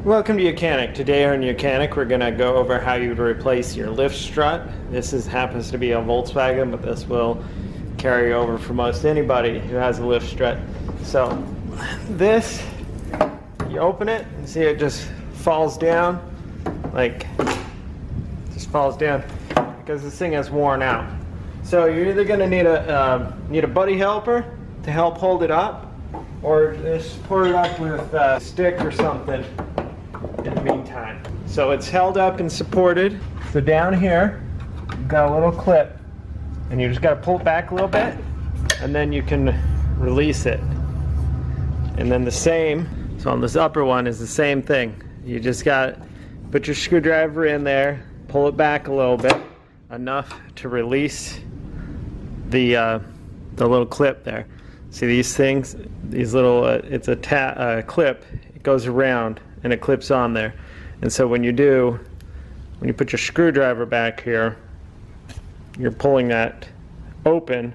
Welcome to YOUCANIC. Today on YOUCANIC we're going to go over how you would replace your lift strut. This happens to be a Volkswagen, but this will carry over for most anybody who has a lift strut. So this, you open it and see it just falls down, just falls down because this thing is worn out. So you're either going to need a buddy helper to help hold it up, or just support it up with a stick or something in the meantime. So it's held up and supported. So down here, you've got a little clip, and you just got to pull it back a little bit, and then you can release it. And then the same, so on this upper one is the same thing. You just got to put your screwdriver in there, pull it back a little bit, enough to release the little clip there. See these things? These little, it's a clip. It goes around and it clips on there. And so when you put your screwdriver back here, you're pulling that open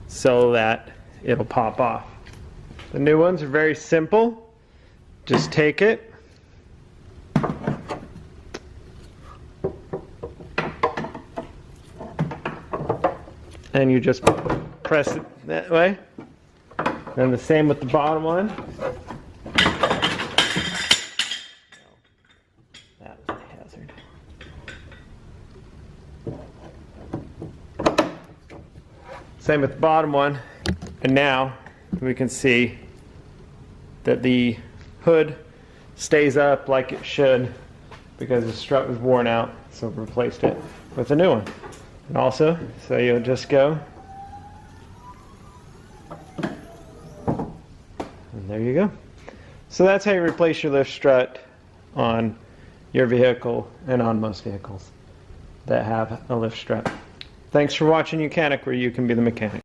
so that it'll pop off. The new ones are very simple. Just take it, and you just press it that way. And the same with the bottom one. That was a hazard. Same with the bottom one. And now we can see that the hood stays up like it should because the strut was worn out, so we replaced it with a new one. And also, so you'll just go, and there you go. So that's how you replace your lift strut on your vehicle and on most vehicles that have a lift strut. Thanks for watching YOUCANIC, where you can be the mechanic.